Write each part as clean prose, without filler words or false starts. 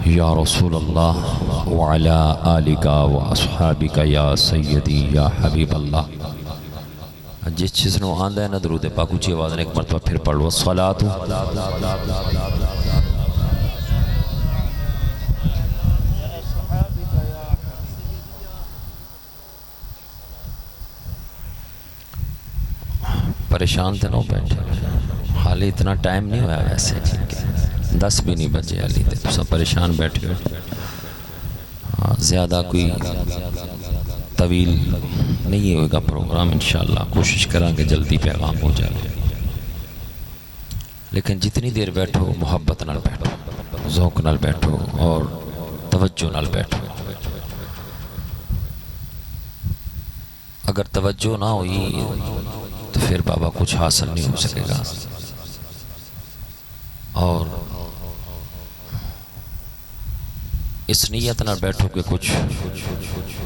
یا رسول اللہ وعلی آلک و اصحابک یا سیدی یا حبیب اللہ۔ جس چیز نو آندہ ہے نا درود پاک اونچی آواز نے ایک مرتبہ پھر پڑھ لو الصلاۃ پریشان تھے نو بیٹھے حالی اتنا ٹائم نہیں ہوا ویسے 10 بھی نہیں بجے حالی تھے تو سب پریشان بیٹھے زیادہ کوئی طویل نہیں ہوئے گا پروگرام انشاءاللہ کوشش کریں کہ جلدی پیغام ہو جائے لیکن جتنی دیر بیٹھو محبت نال بیٹھو ذوق نال بیٹھو اور توجہ نال بیٹھو اگر توجہ نہ ہوئی تو پھر بابا کچھ حاصل نہیں ہو سکے گا اور اس نیت نہ بیٹھو کہ کچھ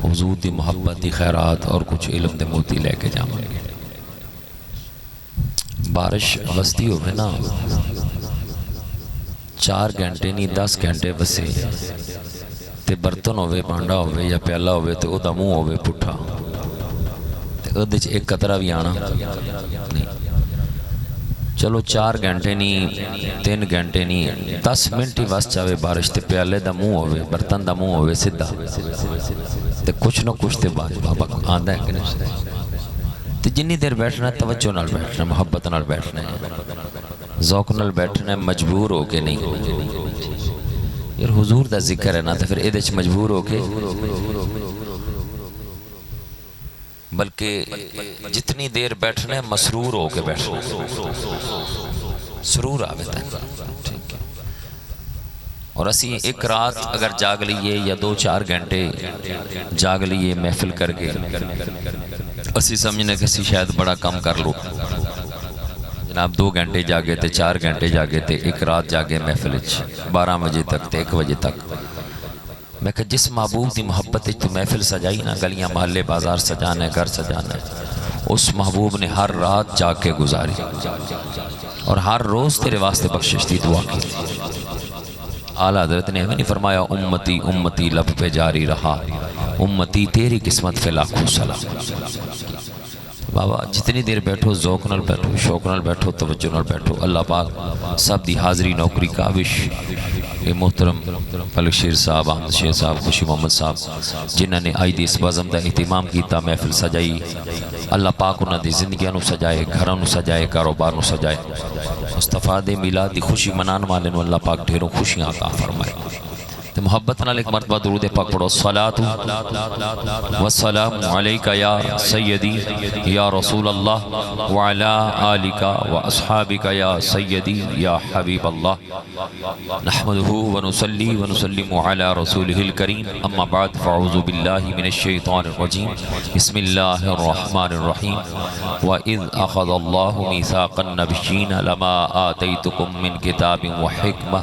حضور دی محبت دی خیرات اور کچھ علم دے موتی لے کے جاؤں گے بارش وسطی ہوئے نا 4 گھنٹے نہیں 10 گھنٹے بسے تے برتن ہوئے بانڈا ہوئے یا پیالہ ہوئے تے او دا منہ ہوئے پٹھا تے او دے ایک قطرہ بھی آنا نہیں چلو 4 گھنٹے نہیں 3 گھنٹے نہیں 10 منٹ ہی وس چاہے بارش تے پیالے دا منہ ہوئے برتن دا منہ ہوئے سدھا تے کچھ نہ کچھ تے بابا آندہ ہے کہ نہیں تے جنی دیر بیٹھنا ہے توجہ نال بیٹھنا ہے محبت نال بیٹھنا ہے ذوق نال بیٹھنا ہے مجبور ہو کے نہیں یار حضور دا ذکر ہے نا تے پھر اے دے مجبور ہو کے بلکہ جتنی دیر بیٹھنے مسرور ہو کے بیٹھنے سرور آویتا ہے اور اسی ایک رات اگر جاگ لیے یا 2-4 گھنٹے جاگ لیے محفل کر کے اسی سمجھنے کسی شاید بڑا کم کر لو جناب 2 گھنٹے جاگے تھے 4 گھنٹے جاگے تھے ایک رات جاگے محفل 12 بجے تک تے 1 بجے تک میں کہ جس محبوب دی محبت تو محفل سجائی نا گلیاں محلے بازار سجانا ہے گھر سجانا ہے اس محبوب نے ہر رات جاگ کے گزاری اور ہر روز تیرے واسطے بخشش دی دعا کی اعلیٰ حضرت نے ہمیں نہیں فرمایا امتی امتی لب پہ جاری رہا امتی تیری قسمت پہ لاکھوں سلام بابا جتنی دیر بیٹھو ذوق نال بیٹھو شوق نال بیٹھو توجہ نال بیٹھو اللہ پاک سب دی حاضری نوکری کاوش اے محترم فلک شیر صاحب احمد شیر صاحب خوشی محمد صاحب جنہوں نے آئی دی اس بازم دا اہتمام کیتا محفل سجائی اللہ پاک انہوں دی زندگیاں نو سجائے گھروں نو سجائے کاروبار نو سجائے مصطفیٰ دے میلاد دی خوشی منان والے نو اللہ پاک ڈھیروں خوشیاں عطا فرمائے تو محبت نال ایک مرتبہ درود پاک پڑھو الصلاۃ والسلام علیک یا سیدی یا رسول اللہ وعلی آلک و اصحابک یا سیدی یا حبیب اللہ نحمدہ ونصلی ونسلم علی رسولہ الکریم اما بعد فاعوذ باللہ من الشیطان الرجیم بسم اللہ الرحمن الرحیم وَإِذْ أَخَذَ اللَّهُ مِيثَاقَ النَّبِيِّينَ لَمَا آتَيْتُكُم مِّن كِتَابٍ وَحِكْمَةٍ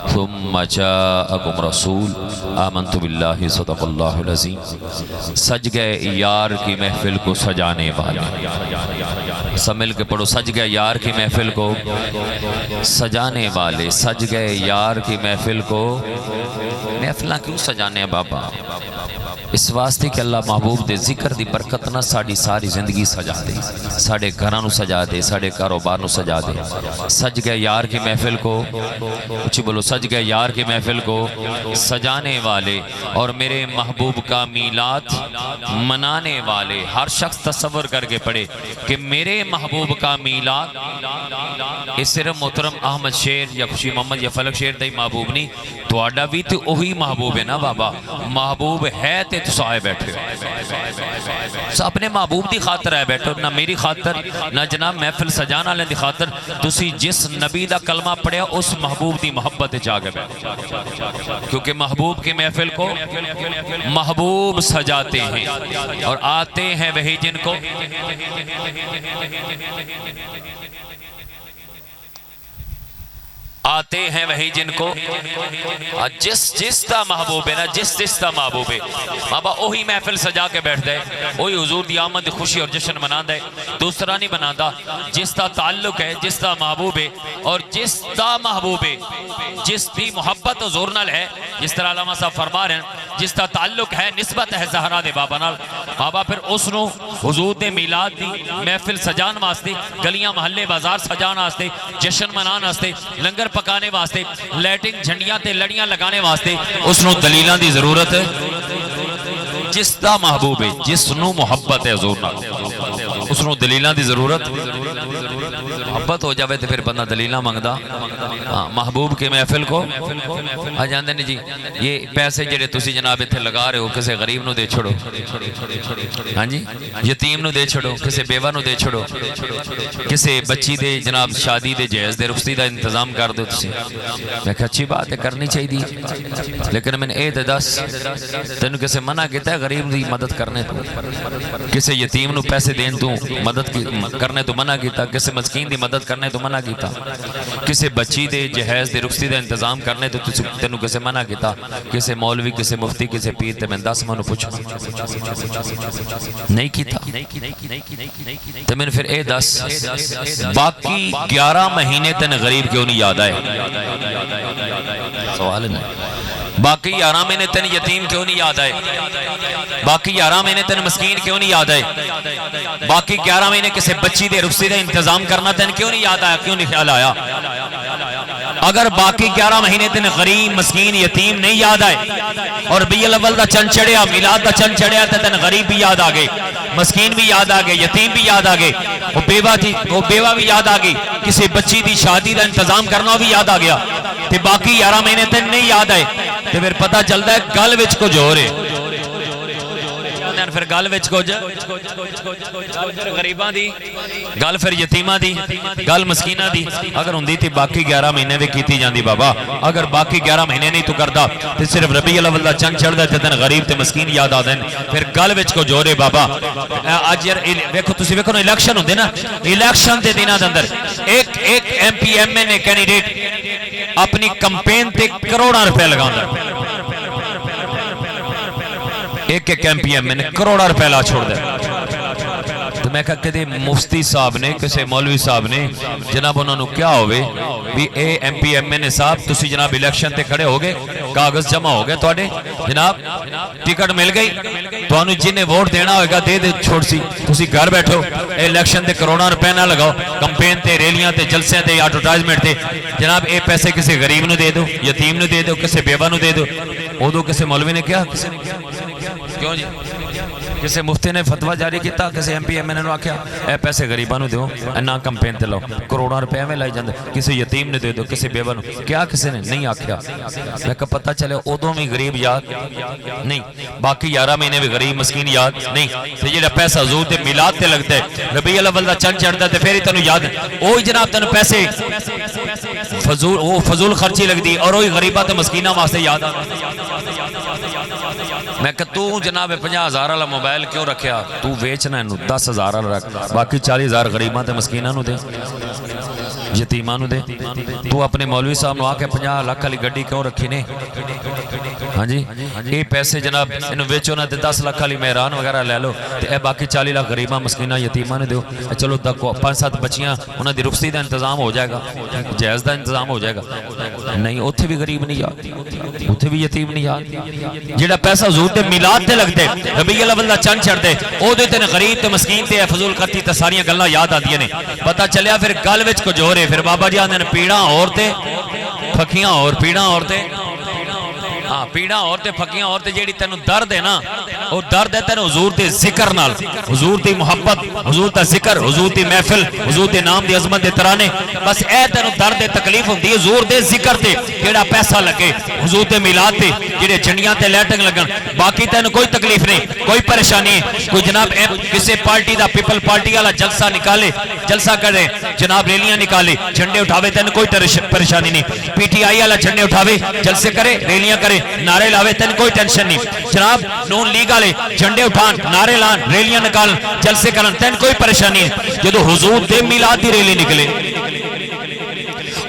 ثُمَّ جَاءَكُمْ رسول آمنت باللہ صدق اللہ العظیم سج گئے یار کی محفل کو سجانے والے سب مل کے پڑھو سج گئے یار کی محفل کو سجانے والے سج گئے یار کی محفل کو محفلہ کیوں سجانے ہیں بابا اس واسطے کہ اللہ محبوب دے ذکر دی برکت نہ ساڑی ساری زندگی سجا دے ساڑے گھرانو سجا دے ساڑے کاروبار نو سجا دے سج گئے یار کی محفل کو اچھی بولو سج گئے یار کی محفل کو سجانے والے اور میرے محبوب کا میلاد منانے والے ہر شخص تصور کر کے پڑھے کہ میرے محبوب کا میلاد اس صرف محترم احمد شیر یا خوشی محمد یا فلک شیر دائی محبوب نہیں تو آڈا بھی تو وہی محبوب ہے نا بابا محبوب ہے تے تو سائے بیٹھے اپنے محبوب دی خاطر ہے بیٹھو نہ میری خاطر نہ جناب محفل سجانا لیں دی خاطر تسی جس نبی دا کلمہ پڑھیا اس محبوب دی محبت جاگے بیٹھو کیونکہ محبوب کی محفل کو محبوب سجاتے ہیں اور آتے ہیں وہی جن کو آتے ہیں وہی جن کو جس دا محبوب ہے نا، جس دا محبوب ہے بابا وہی محفل سجا کے بیٹھ دے، وہی حضور دی آمد دی خوشی اور جشن منا دے، دوسرا نہیں بناتا۔ جس دا تعلق ہے، جس دا محبوب ہے، اور جس دا محبوب ہے، جس دی محبت حضور نال ہے، جس طرح علامہ صاحب فرما رہے ہیں جس دا تعلق ہے، نسبت ہے زہرا دے بابا نال، بابا پھر اس نو حضور دے میلاد دی محفل سجان واسطے، گلیاں محلے بازار سجان واسطے، جشن منان واسطے، لنگر پکانے واسطے، لائٹنگ جھنڈیاں تے لڑیاں لگانے واسطے اس نو دلیلاں دی ضرورت ہے۔ جس دا محبوب ہے، جس نو محبت ہے حضور نال، اس نو دلیلاں دی ضرورت۔ محبت ہو جاوے تو پھر بندہ دلیلاں منگدا۔ محبوب کے محفل کو آ جاندے نے جی یہ پیسے جڑے تسی جناب اتنے لگا رہے ہو کسے غریب نو دے چھڑو، ہاں جی یتیم نو دے چھڑو، کسے بیوہ نو دے چھڑو، کسے بچی دے جناب شادی دے جہیز دے رخصتی دا انتظام کر دو تسی۔ میں کہا اچھی بات ہے، کرنی چاہیے، لیکن میں نے اے دس تینو کسے منع کیتا ہے غریب دی مدد کرنے تو، کسے یتیم نو پیسے دین تو مدد کرنے تو منع کیتا، کسے مسکین دی مدد کرنے تو منع کیتا، کسے بچی دے جہیز دے رخصتی دا انتظام کرنے تو تینو کسے منع کیتا، کسے مولوی کسے مفتی کسے پیر تے میں 10 منو پوچھنا نہیں کیتا۔ تو میں نے پھر اے دس باقی 11 مہینے تین غریب کیوں نہیں یاد آئے؟ سوال نہیں۔ باقی 11 مہینے تین یتیم کیوں نہیں یاد آئے؟ باقی 11 مہینے تین مسکین کیوں نہیں یاد آئے؟ باقی 11 مہینے کسے بچی دے رخصتی دا انتظام کرنا تین کیوں نہیں یاد آیا، کیوں نہیں خیال آیا؟ اگر باقی 11 مہینے تین غریب مسکین یتیم نہیں یاد آئے اور ربیع الاول دا چند چڑھیا، میلاد دا چند چڑھیا تو تین غریب بھی یاد آ گئے، مسکین بھی یاد آ گئے، یتیم بھی یاد آ گئے، وہ بیوہ بھی یاد آ گئی، کسی بچی دی شادی دا انتظام کرنا بھی یاد آ گیا، تو باقی 11 مہینے تین نہیں یاد آئے، تو پھر پتہ چلتا ہے گل وچ کچھ ہو رہے، پھر گل وچ کچھ غریباں دی گل، پھر یتیماں دی گل، مسکیناں دی اگر ہوندی تے باقی 11 مہینے بھی کیتی جاندی بابا۔ اگر باقی 11 مہینے نہیں تو کردا تے صرف ربیع الاول دا چند چڑھدا تے تن غریب تے مسکین یاد آ دین، پھر گل وچ کو جوڑے بابا۔ اج یار ویکھو تسی ویکھو نا الیکشن ہوندے نا، الیکشن دے دناں دے اندر ایک M P M N A candidate اپنی کمپین تے کروڑاں روپے لگاوندا، ایک ایم پی ایم نے کروڑا روپے لا چھوڑ دے۔ تو میں کہا کہ مفتی صاحب نے کسے مولوی صاحب نے جناب انہوں نے کیا ہوئے بھی اے ایم پی ایم نے صاحب تسی جناب الیکشن تے کھڑے ہو گئے، کاغذ جمع ہو گئے توڑے جناب، ٹکٹ مل گئی تو انہوں جنہیں ووٹ دینا ہوئے گا دے دے چھوڑ سی، تسی گھر بیٹھو الیکشن تے کروڑا روپے نہ لگاؤ، کمپین تے ریلیاں تے جلسے تے ایڈورٹائزمنٹ تے جناب اے پیسے کسی غریب نو دے دو، یتیم نو دے دو، کسی بیوہ نو دے دو۔ ادو کسی مولوی نے کیا، کسی نے کیا کیوں جی؟ کسی مفتی نے فتوہ جاری کیتا، کسی ایم پی ایم نے آکھیا اے پیسے غریباں نو دیو، نہ کمپین تے لاؤ، کروڑاں روپے میں لائی جاندے، کسی یتیم نے دے دو، کسی بیوہ نو، کیا کسی نے نہیں آکھیا۔ لیکن پتہ چلے ادوں بھی غریب یاد نہیں، باقی 11 مہینے بھی غریب مسکین یاد نہیں، تے جڑا پیسہ حضور دے میلاد تے لگدا ہے، ربیع الاول دا چند چڑھدا تے پھر ہی تینوں یاد اوہی جناب تینوں پیسے فضول خرچی لگدی اور وہی غریباں تے مسکیناں واسطے یاد آ۔ میں کہ تو جناب 50,000 والا موبائل کیوں رکھیا؟ تو ویچنا ہے 10,000 والا رکھ، باقی 40,000 غریباں تے مسکیناں نو دے، یتیماں نو دے۔ تو اپنے مولوی صاحب نو آ کے 50 لاکھ والی گڈی کیوں رکھی نے؟ ہاں جی یہ پیسے جناب انہوں ویچو نہ تے 10 لاکھ والی مہران وغیرہ لے لو تے اے باقی 40 لاکھ غریباں مسکیناں یتیماں نے دیو، چلو 5-7 بچیاں انہاں دی رخصتی دا انتظام ہو جائے گا، جہیز دا انتظام ہو جائے گا۔ نہیں اوتھے بھی غریب نہیں یاد، اوتھے بھی یتیم نہیں یاد۔ جڑا پیسہ حضور دے میلاد تے لگدے، ربیع الاول دا چند چڑھدے، او دے تے غریب تے مسکین تے فضول خرچی تے ساریاں گلاں یاد آندیاں نے۔ پتہ چلیا پھر گل وچ کچھ ہو رہے، پھر بابا جی آندے نے پیڑاں اور تے پھکیاں اور، پیڑاں اور تے ہاں پیڑاں اور تے پھکیاں اور تے جیڑی تینوں درد ہے نا، وہ درد ہے تینوں حضور دے ذکر نال، حضور دی محبت، حضور دا ذکر، حضور دی محفل، حضور دے نام دی عظمت دے ترانے، بس اے تینوں درد تکلیف ہوندی ہے حضور دے ذکر تے جیڑا پیسہ لگے، حضور دے میلاد تے جیڑے جھنڈیاں تے لائٹنگ لگن، باقی تینوں کوئی تکلیف نہیں، کوئی پریشانی ہے۔ کوئی جناب کسی پارٹی دا پیپل پارٹی والا جلسہ نکالے، جلسہ کرے، جناب ریلیاں نکالے، جھنڈے اٹھاوے، تینوں کوئی پریشانی نہیں۔ پی ٹی آئی والا جھنڈے اٹھاوے، جلسے کرے، ریلیاں کرے، نعرے لاوے، تین کوئی ٹینشن نہیں۔ جناب نون لیگ والے جھنڈے اٹھان، نعرے لان، ریلیاں نکالن، جلسے کرن، تین کوئی پریشانی ہے۔ جدو حضور دے میلاد دی ریلی نکلے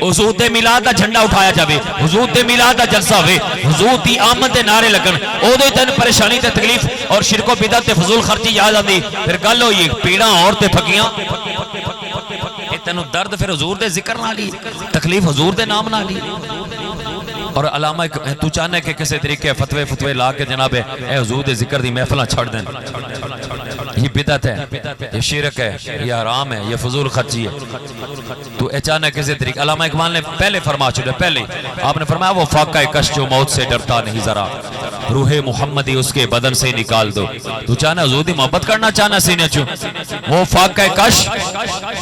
حضور دے میلاد دا جھنڈا اٹھایا جاوے، حضور دے میلاد دا جلسہ ہوئے، حضور دی آمد دے نعرے لگن، او دے تن پریشانی تے تکلیف اور شرک و بدعت تے فضول خرچی یاد آندی، پھر گل ہوئی پیڑاں اور تے پھکیاں، تینوں درد پھر حضور دے ذکر نہ لی، تکلیف حضور دے نام نہ لی۔ اور علامہ تو چاہنا ہے کہ کسی طریقے فتوے لا کے جناب اے حضور دے ذکر دی محفلہ چھڑ دیں، یہ بدعت ہے، یہ شرک ہے، یہ حرام ہے، یہ فضول خرچی ہے۔ تو اے چاہنا ہے کسی طریقے، علامہ اقبال نے پہلے فرما چھوڑے، پہلے آپ نے فرمایا وہ فاقہ کش جو موت سے ڈرتا نہیں ذرا، روح محمدی اس کے بدن سے نکال دو۔ تو چاہنا حضور دی محبت کرنا چاہنا سینے چوں، وہ فاقہ کش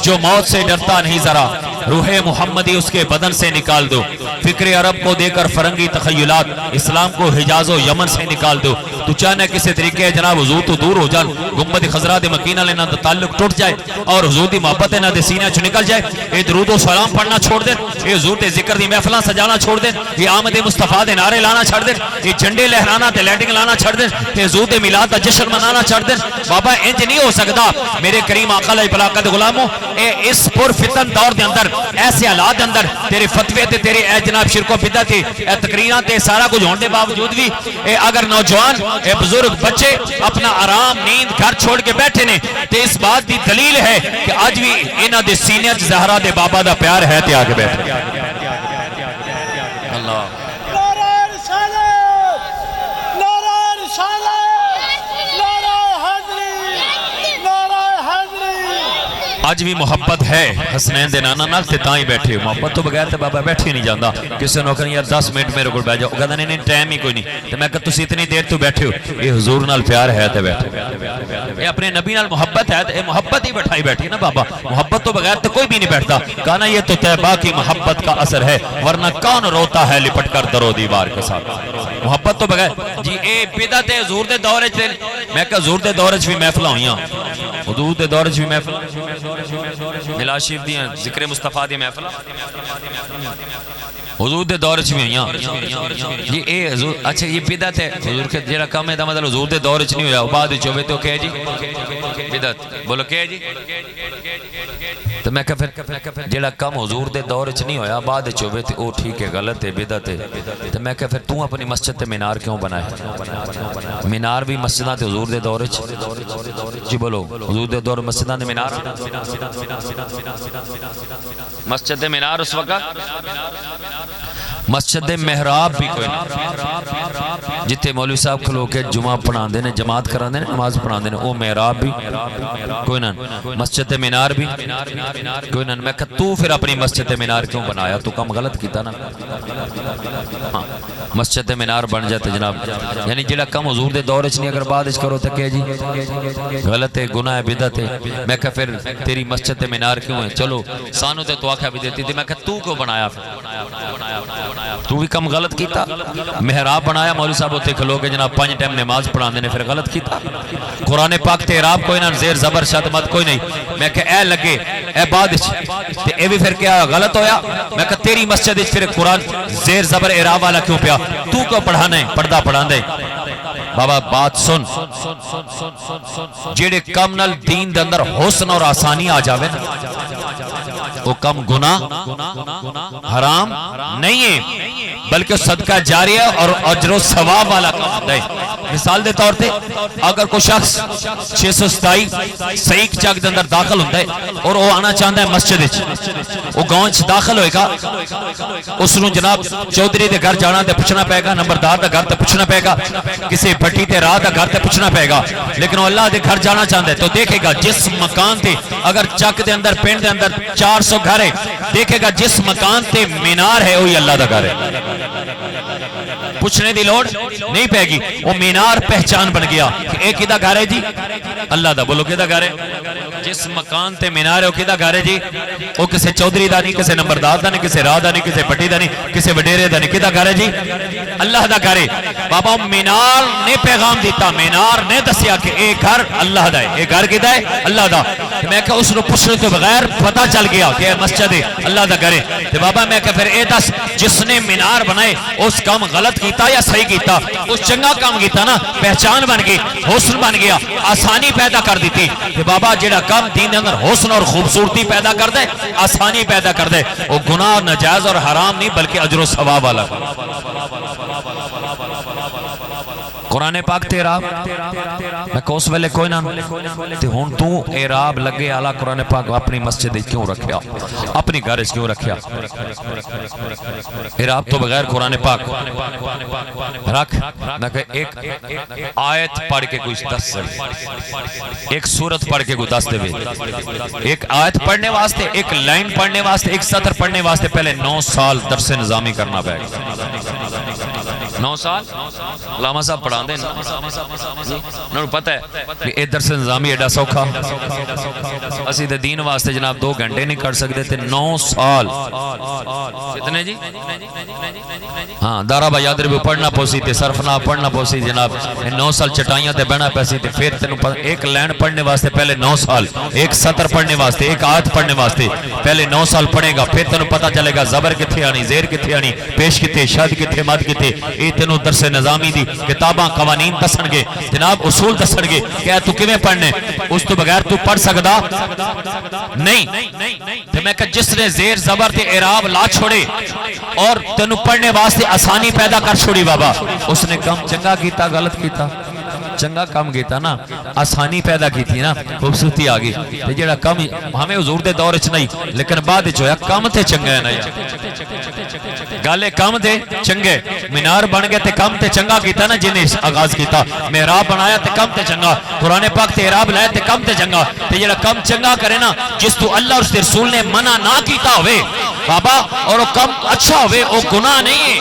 جو موت سے ڈرتا نہیں ذرا، روح محمدی اس کے بدن سے نکال دو، فکر عرب کو دے کر فرنگی تخیلات، اسلام کو حجاز و یمن سے نکال دو۔ تو چاہنا ہے کسی طریقے جناب حضور تو دور ہو جان، گنبد خضرا دے مکینہ لینا تعلق ٹوٹ جائے اور حضور دی محبت نہ دے سینہ چ نکل جائے، اے درود و سلام پڑھنا چھوڑ دیں، اے حضور دے ذکر دی محفلاں سجانا چھوڑ دیں، یہ آمد مصطفیٰ دے نعرے لانا چھڑ دیں، یہ جھنڈے لہرانا تے لائٹنگ لانا چھڑ دیں، یہ حضور دے میلاد دا جشن منانا چھڑ دیں۔ بابا انج نہیں ہو سکتا میرے کریم آقا علیہ بلاکت غلاموں، اے اس پر فتن دور دے اندر ایسے حالات دے اندر تیرے فتوے تے تیرے اے جناب شرک و بدعت اے تقریراں تے سارا کچھ ہون دے باوجود بھی اے اگر نوجوان اے بزرگ بچے اپنا آرام نیند گھر چھوڑ کے بیٹھے نے تے اس بات دی دلیل ہے کہ آج بھی انہاں دے سینے وچ زہرا دے بابا دا پیار ہے تے آگے بیٹھے۔ اللہ آج بھی محبت ہے حسنین دے نانا نال تے تاں ہی بیٹھے ہو، محبت تو بغیر تے بابا بیٹھے نہیں جاندا، کسی نے کہا یار 10 منٹ میرے کو بیٹھ جاؤ، کہتا نہیں نہیں ٹائم ہی کوئی نہیں، تے میں کہا تسی اتنی دیر تو بیٹھے ہو، یہ حضور نال پیار ہے تے بیٹھے، یہ اپنے نبی نال محبت ہے تے محبت ہی بٹھائی بیٹھی نا بابا، محبت تو بغیر تے کوئی بھی نہیں بیٹھتا، کہا نا یہ تو طیبہ کی محبت کا اثر ہے، ورنہ کون روتا ہے لپٹ کر در و دیوار کے ساتھ، محبت تو بغیر جی اے بدعت ہے حضور دے دور وچ، میں کہا حضور دے دور وچ بھی محفلاں ہوئیاں، حضور دے دور وچ بھی محفلاں ملاد شریف دیاں ذکر مصطفیٰ دی محفل حضور دے دور وچ بھی ہوئیاں، یہ اے حضور اچھا یہ بدعت ہے، حضور کے جڑا کام ہے دا مطلب حضور دے دور وچ نہیں ہویا، بعد وچ ہوے تو کہ جی بدعت، بولو کہ جی، تو میں کہا پھر جڑا کام حضور دے دور وچ نہیں ہویا بعد وچ ہوے تے او ٹھیک ہے غلط ہے بدعت ہے، تو میں کہا پھر تو اپنی مسجد تے مینار کیوں بنائے؟ مینار بھی مسجداں تے حضور دے دور وچ جی بولو حضور دے دور مسجداں دے مینار، مسجد دے مینار اس وقت مسجد محراب بھی کوئی نہیں، جتے مولوی صاحب کھلو کے جمعہ پڑھان دینے جماعت کران دینے نماز پڑھان دینے او محراب بھی کوئی نہیں، مسجد مینار بھی کوئی نہیں۔ میں کہا تو پھر اپنی مسجد مینار کیوں بنایا؟ تو کم غلط کیتا نا، مسجد مینار بن جاتے جناب، یعنی جڑا کم حضور دے دور وچ نہیں اگر بعد وچ کرو تے کہ جی غلط ہے گناہ ہے بدعت ہے۔ میں کہا پھر تیری مسجد مینار کیوں ہے؟ چلو سانو تے تو آکھیا بھی دیتی تھی، میں کہا تو کیوں بنایا؟ پھر تو بھی کم غلط کیتا، محراب بنایا مولوی صاحب ہوتے کھلو کے جناب 5 ٹائم نماز پڑھان دینے، پھر غلط کیتا۔ قرآن پاک تے اعراب کوئی نہ، زیر زبر شد مد کوئی نہیں، میں کہا اے لگے اے بعد تے اے بھی پھر کیا غلط ہویا؟ میں کہا تیری مسجد پھر قرآن زیر زبر اعراب والا کیوں پیا؟ تو کیوں پڑھانا ہے؟ پردہ پڑھان دے بابا بات سن، جیڑے کم نال دین دے اندر حسن اور آسانی آ جاوے نا وہ کم گناہ حرام نہیں ہے بلکہ صدقہ جاریہ اور اجر و ثواب والا کام ہوتا ہے۔ مثال دے طور پہ اگر کوئی شخص 627 سعیق چک دے اندر داخل ہوتا ہے اور وہ آنا چاہتا ہے مسجد وچ، وہ گاؤں وچ داخل ہوئے گا، اس نوں جناب چودھری دے گھر جانا تے پوچھنا پے گا، نمبردار دے گھر تے پوچھنا پے گا، کسی بھٹی تے راہ دے گھر تے پوچھنا پے گا، لیکن وہ اللہ دے گھر جانا چاہتا ہے تو دیکھے گا جس مکان تے اگر چک دے اندر پنڈ دے اندر 400 گھر ہے، دیکھے گا جس مکان تے مینار ہے وہی اللہ دا گھر ہے، پوچھنے دی لوڑ نہیں پے گی، وہ مینار پہچان بن گیا کہ ایک کدا گھر ہے جی اللہ دا، بولو کدا گھر ہے؟ جس مکان تے مینار ہے وہ کدا گھر ہے جی؟ وہ کسی چودھری دا نہیں، کسی نمبردار دا نہیں، کسی راہ دا نہیں، کسی بٹی دا نہیں، کسی وڈیرے دا نہیں، کدا گھر ہے جی؟ اللہ دا گھر ہے۔ بابا مینار نے پیغام دیتا، مینار نے دسیا کہ اے گھر اللہ دا ہے، اے گھر کدا ہے؟ اللہ دا۔ میں کہا اس نے پوچھنے کے بغیر پتہ چل گیا کہ مسجد اللہ دا گھر ہے تے بابا میں کہا پھر اے دس جس نے مینار بنائے اس کام غلط کیتا یا صحیح کیتا؟ اس چنگا کام کیتا نا، پہچان بن گئی، حسن بن گیا، آسانی پیدا کر دیتی تے بابا جڑا کام دین اندر حسن اور خوبصورتی پیدا کر دے، آسانی پیدا کر دے، وہ گناہ ناجائز اور حرام نہیں بلکہ اجر و ثواب والا۔ قرآن پاک تے اعراب میں کہ اس ویلے کوئی نہ تے ہن تو اعراب لگے آلا قرآن پاک اپنی مسجد کیوں رکھیا، اپنی گھر کیوں رکھیا؟ اعراب تو بغیر قرآن پاک رکھ نہ کہ ایک آیت پڑھ کے کوئی دس دے، ایک سورت پڑھ کے کوئی دس دے، ایک آیت پڑھنے واسطے، ایک لائن پڑھنے واسطے، ایک سطر پڑھنے واسطے پہلے 9 سال درس نظامی کرنا پڑے گا۔ 9 سال علامہ صاحب پڑھا دیں، انہوں نے پتہ ہے کہ یہ درس نظامی ایڈا سوکھا، اسی دے دین واسطے جناب 2 گھنٹے نہیں کر سکتے تھے، 9 سال کتنے جی؟ ہاں دارا بیادر بھی پڑھنا پوسی تے صرفنا پڑھنا پوسی جناب، 9 سال چٹائیاں تے بہنا پیسی تے پھر تینوں ایک لائن پڑھنے واسطے پہلے 9 سال، ایک سطر پڑھنے واسطے، ایک آیت پڑھنے واسطے پہلے 9 سال پڑھے گا، پھر تینوں پتہ چلے گا زبر کتھے آنی، زیر کتھے آنی، پیش کتھے، شد کتھے، مد کتھے، یہ تینوں درس نظامی دی کتاباں قوانین دسن گے، جناب اصول دسن گے کہ تو کیویں پڑھنے، اس تو بغیر تو پڑھ سکدا نہیں۔ تے میں کہ جس نے زیر زبر تے اعراب لا چھوڑے اور تینوں پڑھنے واسطے آسانی پیدا کر چھوڑی بابا، اس نے کم چنگا کیتا غلط کیتا؟ چنگا کام کیتا نا، آسانی پیدا کی تھی نا، خوبصورتی آگئی تے جڑا کم ہمیں حضور دے دور وچ نہیں لیکن بعد وچ ہویا کم تے چنگا ہے نا، گالے کم تے چنگے، مینار بن گئے تے کم تے چنگا کیتا نا جنہیں آغاز کیتا، محراب بنایا تے کم تے چنگا، قرآن پاک تے اعراب لائے تے کم تے چنگا، تے جڑا کم چنگا کرے نا جس تو اللہ اور اس کے رسول نے منع نہ کیتا ہوئے بابا اور وہ کم اچھا ہوئے، وہ گناہ نہیں ہے،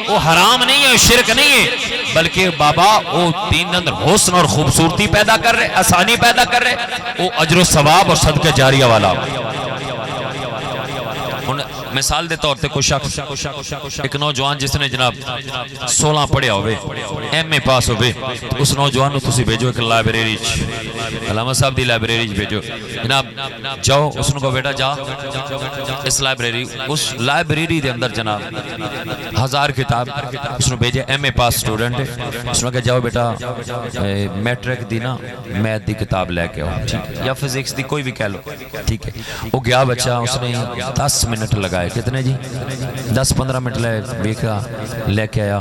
وہ حرام نہیں ہے، شرک نہیں ہے، بلکہ بابا وہ دین اندر حسن اور خوبصورتی پیدا کر رہے، آسانی پیدا کر رہے، وہ اجر و ثواب اور صدقہ جاریہ والا۔ مثال دے طور تے کوئی شخص ایک نوجوان جس نے جناب 16 پڑھیا ہوئے، ایم اے پاس ہوئے، اس نوجوان نو تسی بھیجو ایک لائبریری علامہ صاحب دی لائبریری بھیجو، جناب جاؤ اس کو بیٹا جا اس لائبریری دے اندر جناب 1000 کتاب اس نے بھیجے، ایم اے پاس سٹوڈنٹ ہے، اس نے کہا جاؤ بیٹا میٹرک دی نا میتھ دی کتاب لے کے آؤ یا فزکس دی کوئی بھی کہہ لو، ٹھیک ہے۔ وہ گیا بچہ، اس نے 10 منٹ لگائے، کتنے جی 10-15 منٹ لے کے آیا،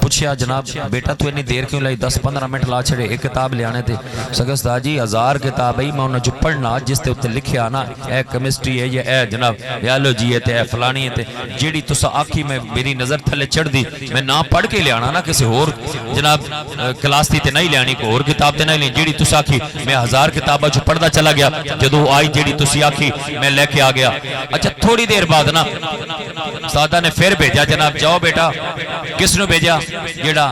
پوچھیا جناب بیٹا تو اتنی دیر کیوں لائی، 10-15 منٹ لا چھڑے ایک کتاب لے آنے تھے؟ سکتا استاد جی 1000 کتاب ہے، میں انہوں جو پڑھنا جس تے اتنے لکھیا نا اے کیمسٹری ہے، یہ اے جناب بیالوجی ہے، اے فلانی ہے، جیڑی تسا آکھی میں میری نظر تھلے چڑھ دی، میں نہ پڑھ کے لے آنا نا کسی اور جناب کلاس تے نہیں لے آنی، کوئی اور کتاب تے نہیں لیں، جیڑی تسا آکھی میں 1000 کتابہ جو پڑھدا چلا گیا، جدو آئی جیڑی تسی آکھی میں لے کے آ گیا۔ اچھا تھوڑی دیر بعد نا سادہ نے پھر بھیجا، جناب جاؤ بیٹا، کس نے بھیجا؟ جیڑا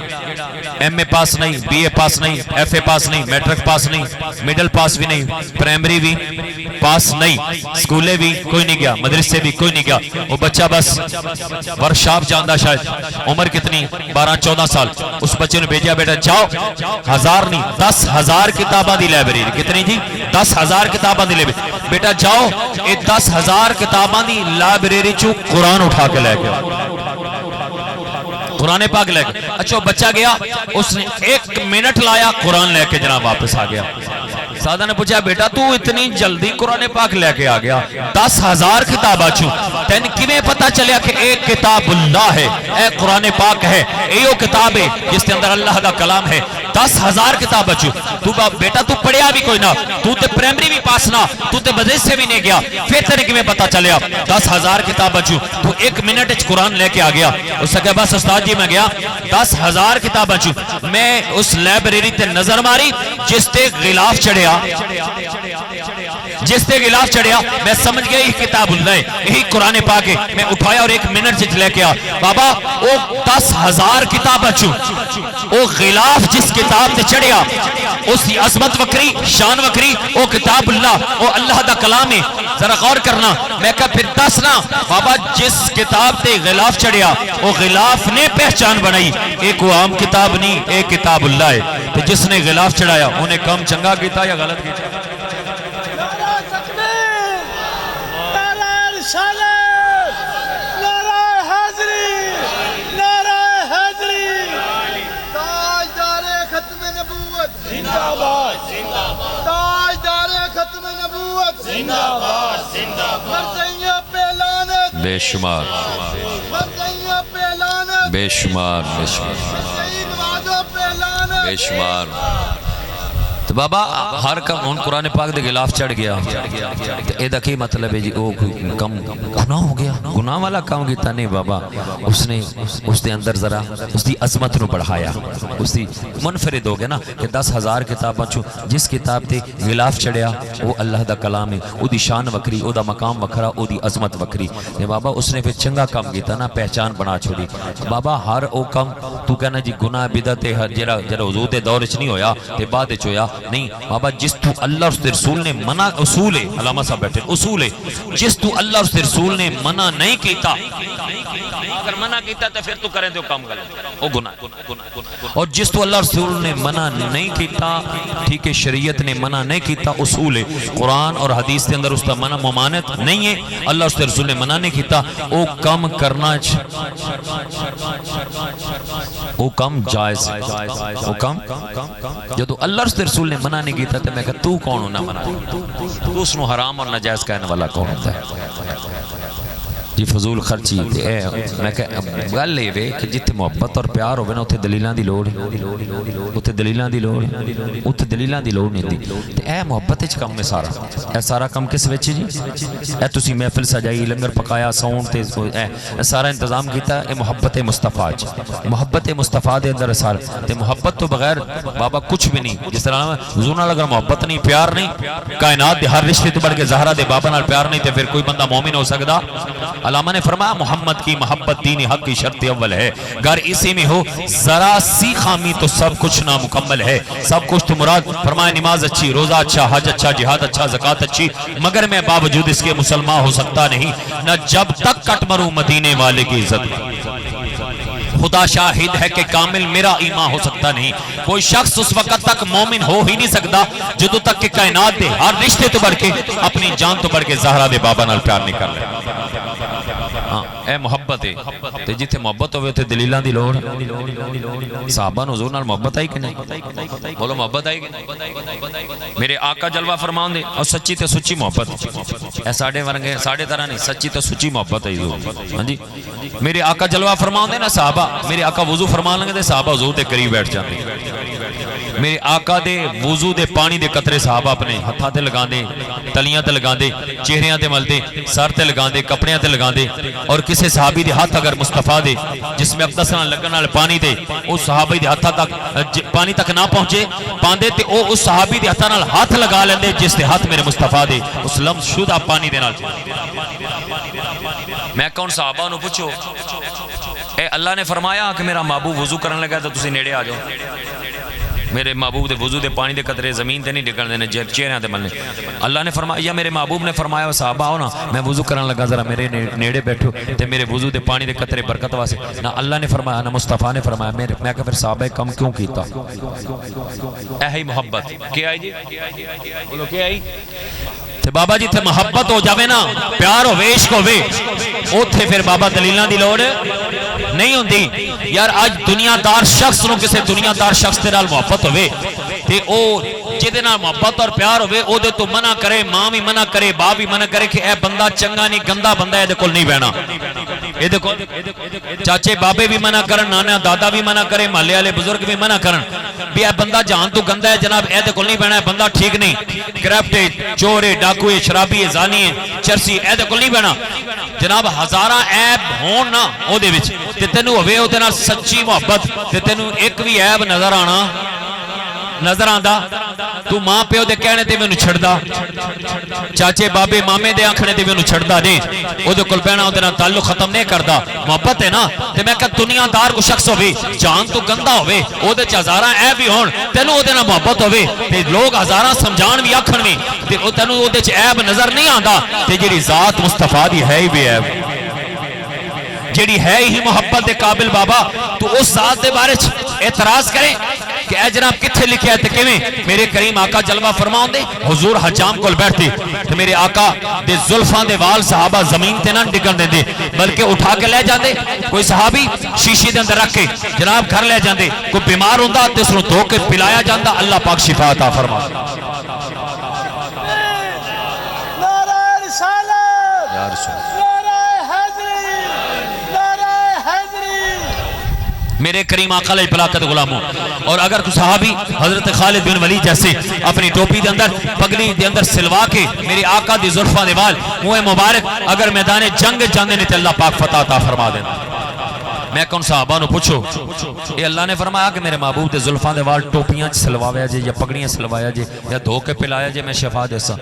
ایم اے پاس نہیں، بی اے پاس نہیں، ایف اے پاس نہیں، میٹرک پاس نہیں، میڈل پاس بھی نہیں، پرائمری بھی پاس نہیں، سکولے بھی کوئی نہیں گیا، مدرسے بھی کوئی نہیں گیا، وہ بچہ بس ورکشاپ جاندہ، شاید عمر کتنی 12-14 سال، اس بچے نے بھیجا بیٹا جاؤ 1000 نہیں 10,000 کتاباں دی لائبریری، کتنی جی 10,000 کتاباں دی لائبریری، بیٹا جاؤ یہ 10,000 کتاباں دی لائبریری چو قرآن اٹھا کے لے گیا، قرآن پاک لے کے۔ اچھا بچہ گیا، اس نے 1 منٹ لایا قرآن لے کے جناب واپس آ گیا۔ سادہ نے پوچھا بیٹا تو اتنی جلدی قرآن پاک لے کے آ گیا، 10,000 کتاباں چوں تین کیویں پتا چلیا کہ ایک کتاب اللہ ہے، اے قرآن پاک ہے، ایو کتاب ہے جس کے اندر اللہ کا کلام ہے، 10,000 کتاب بچو تو بیٹا تو پڑھیا بھی کوئی نہ، تو تے پرائمری بھی پاس نہ، تو تے مدرسے بھی نہیں گیا، پھر تیرے کیویں پتا چلیا 10,000 کتاب بچو تو 1 منٹ وچ قرآن لے کے آ گیا؟ اس نے کہا بس استاد جی میں گیا 10,000 کتاب بچو، میں اس لائبریری تے نظر ماری جس تے غلاف چڑھیا، جس تے غلاف چڑھیا میں سمجھ گیا یہ کتاب اللہ ہے، یہی قرآن پاک ہے، میں اٹھایا اور 1 منٹ سے لے کے آ بابا وہ 10,000 کتاب بچو، وہ غلاف جس کتاب تے چڑھیا اس کی عظمت وکری، شان وکری، وہ کتاب اللہ، وہ اللہ دا کلام ہے، ذرا غور کرنا۔ میں کہا پھر دسنا بابا جس کتاب تے غلاف چڑھیا وہ غلاف نے پہچان بنائی، ایک وہ عام کتاب نہیں، ایک کتاب اللہ ہے، تو جس نے غلاف چڑھایا انہیں کم چنگا کیتا یا غلط کیتا؟ بے شمار بے شمار بے شمار تو بابا ہر کم ان قرآن پاک دے غلاف چڑھ گیا تو اے دا کی مطلب ہے جی او کم گناہ ہو گیا گناہ والا کام کیتا نہیں بابا اس نے اس دے اندر ذرا اس دی عظمت نو بڑھایا اس دی منفرد ہو گیا نا کہ 10,000 کتاباں چو جس کتاب تے غلاف چڑھیا وہ اللہ دا کلام ہے او دی شان وکری او دا مقام وکرا او دی عظمت وکری تے بابا اس نے پھر چنگا کام کیتا نا پہچان بنا چھوڑی بابا ہر او کم تو کہنا جی گناہ بدعت جڑا حضور دے دور وچ نہیں ہویا تے بعد وچ ہویا نہیں بابا جس تو اللہ اس رسول نے منع اصول ہے علامہ صاحب بیٹھے اصول ہے جس تو اللہ اس رسول نے منع نہیں کیتا اگر منع کیتا تو پھر تو کریں دے کام غلط وہ گناہ اور جس تو اللہ رسول نے منع نہیں کیتا ٹھیک ہے شریعت نے منع نہیں کیتا اصول ہے قرآن اور حدیث کے اندر اس کا منع ممانعت نہیں ہے اللہ اس رسول نے منع نہیں کیتا وہ کم کرنا وہ کم جائز وہ کم جدو اللہ اس رسول نے منع نہیں کیتا تو میں کہا تو کون ہونا منع تو اس نو حرام اور نجائز کہنے والا کون ہوتا ہے جی فضول خرچی میں کہا گل لے وے کہ جتے محبت اور پیار ہوئے نا اتھے دلیلان دی لوڑ اتھے دلیلان دی لوڑ اتھے دلیلان دی لوڑ نہیں دی تے اے محبت اچھ کم میں سارا اے سارا کم کس وچ جی اے تسی محفل سجائی لنگر پکایا ساؤنڈ تے اے سارا انتظام کیتا اے محبت مصطفیٰ محبت مصطفیٰ دے اندر سارا تے محبت تو بغیر بابا کچھ بھی نہیں جس طرح حضور نال اگر محبت نہیں پیار نہیں کائنات دے ہر رشتے تو بڑھ کے زہرا دے بابا نال پیار نہیں تے پھر کوئی بندہ مومن ہو سکدا علامہ نے فرمایا محمد کی محبت دین حق کی شرط اول ہے گر اسی میں ہو ذرا سی خامی تو سب کچھ نامکمل ہے سب کچھ تو مراد فرمایا نماز اچھی روزہ اچھا حج اچھا جہاد اچھا زکوٰۃ اچھی مگر میں باوجود اس کے مسلمان ہو سکتا نہیں نہ جب تک کٹ مروں مدینے والے کی عزت خدا شاہد ہے کہ کامل میرا ایمان ہو سکتا نہیں کوئی شخص اس وقت تک مومن ہو ہی نہیں سکتا جدو تک کہ کائنات دے ہر رشتے تو بڑھ کے اپنی جان تو بڑھ کے زہرا دے بابا نال پیار نہیں کر لے اے محبت ہے تے جتھے محبت ہوئے تے دلیلاں دی لوڑ صحابہ حضور نال محبت آئی کہ نہیں بولو محبت آئی کہ نہیں میرے آقا جلوہ فرمان دے اور سچی تے سچی محبت اے ساڑھے ورنگے ساڑھے طرح نہیں سچی تے سچی محبت ہے ہاں جی میرے آقا جلوہ فرمان دے نا صحابہ میرے آقا وضو فرمان لگے دے صحابہ حضور دے قریب بیٹھ جاتے میرے آقا دے وضو دے پانی دے قطرے صحابہ اپنے ہتھاں تے لگان دے تلیاں تے لگان دے چہریاں تے مل دے سر تے لگان دے کپڑیاں تے لگان دے اور کسے صحابی دے ہاتھ اگر مصطفیٰ دے جس میں اقدس نال لگن نال پانی دے اس صحابی دے ہاتھاں تک پانی تک نہ پہنچے پاندے تے او اس صحابی دے ہاتھاں نال ہاتھ لگا لیندے جس دے ہاتھ میرے مصطفیٰ دے اس لمس شدہ پانی دے نال میں کون صحابہ نو پوچھو اے اللہ نے فرمایا کہ میرا محبوب وضو کرنے لگا تو تسی نیڑے آ جاؤ میرے محبوب دے وضو دے پانی دے قطرے زمین تے نہیں ڈگن دینے چہرے تے ملنے اللہ نے فرمایا یا میرے محبوب نے فرمایا صحابہ آؤ نا میں وضو کرنے لگا ذرا میرے نیڑے بیٹھو تے میرے وضو دے پانی دے قطرے برکت واسے نہ اللہ نے فرمایا نہ مصطفیٰ نے فرمایا میں کہ پھر صحابہ کم کیوں کیتا اے ہی محبت کیا آئی جی بولو کیا آئی تے بابا جی تے محبت ہو جاوے نا پیار ہو عشق ہوے اوتھے پھر بابا دلیلاں دی لوڑ نہیں ہوندی یار آج دنیا دار شخص نو کسے دنیا دار شخص تے نال محبت ہوے تے او جدے نال محبت اور پیار ہوے او دے تو منع کرے ماں بھی منع کرے باپ بھی منع کرے کہ اے بندہ چنگا نہیں گندا بندہ اے دے کول نہیں بہنا اے دے کول چاچے بابے بھی منع کرن نانا دادا بھی منع کرے محلے والے بزرگ بھی منع کرن بھی اے بندہ جہان تو گندا ہے جناب اے دے کول نہیں بہنا ہے بندہ ٹھیک نہیں کرپٹ چور ہے ڈاکو ہے شرابی ہے زانی ہے چرسی اے دے کول نہیں بہنا جناب ہزاراں عیب ہون نا او دے وچ تے تینوں ہوے او دے نال سچی محبت تے تینوں ایک بھی عیب نظر آنا نظر آندا تو ماں پیو دے کہنے تے مینوں چھڑدا چاچے بابے مامے دے آکھنے تے مینوں چھڑدا نہیں او دے کول بہنا او دے نال تعلق ختم نہیں کردا محبت ہے نا تے میں کہ دنیا دار کو شخص ہوے جان تو گندا ہوے او دے چ ہزاراں عیب بھی ہون تینوں او دے نال محبت ہوے تے لوگ ہزاراں سمجھان بھی آکھن وی تے او تینوں او دے چ عیب نظر نہیں آندا تے جڑی ذات مصطفیٰ دی ہے ہی بے عیب جڑی ہے ہی محبت دے قابل بابا تو اس ذات دے بارے اعتراض کریں کہ اے جناب کتھے لکھے ہے تے کیویں میرے کریم آقا جلوہ فرماؤں دے حضور حجام کول بیٹھتے تے میرے آقا دے زلفاں دے وال صحابہ زمین تے نہ ڈگن دے بلکہ اٹھا کے لے جاندے کوئی صحابی شیشے دے اندر رکھ کے جناب گھر لے جاندے کوئی بیمار ہوندا تے اس نوں دھو کے پلایا جاندا اللہ پاک شفا عطا فرما میرے کریم آقا علیہ پلاکت غلاموں. اور اگر کوئی صحابی حضرت خالد بن ولید جیسے اپنی ٹوپی دے اندر پگڑی دے اندر سلوا کے میرے آقا دی زلفاں دے وال منہ مبارک اگر میدان جنگ جاندے نے تے اللہ پاک فتح عطا فرما دینا. میں کون صحابہ نو پوچھو اے اللہ نے فرمایا کہ میرے محبوب دے زلفاں دے وال ٹوپیاں سلوایا جے یا پگڑیاں سلوایا جے یا دھو کے پلایا جے میں شفا دے سا.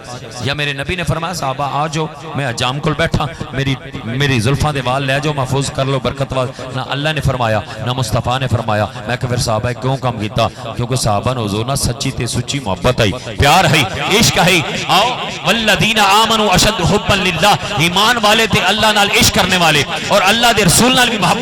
یا میرے نبی نے فرمایا صحابہ آ جاؤ میں حجام کول بیٹھا میری زلفاں دے وال لے جاؤ محفوظ کر لو برکت وال. نہ اللہ نے فرمایا نہ مصطفیٰ نے فرمایا. میں کہ پھر صحابہ کیوں کام کیتا؟ کیونکہ صحابہ نے حضور نہ سچی تے سچی محبت ہے پیار ہے عشق ہے. آؤ والذین آمنوا اشد حبا للہ ایمان والے تے اللہ نال عشق کرنے والے اور اللہ دے رسول نال بھی محبت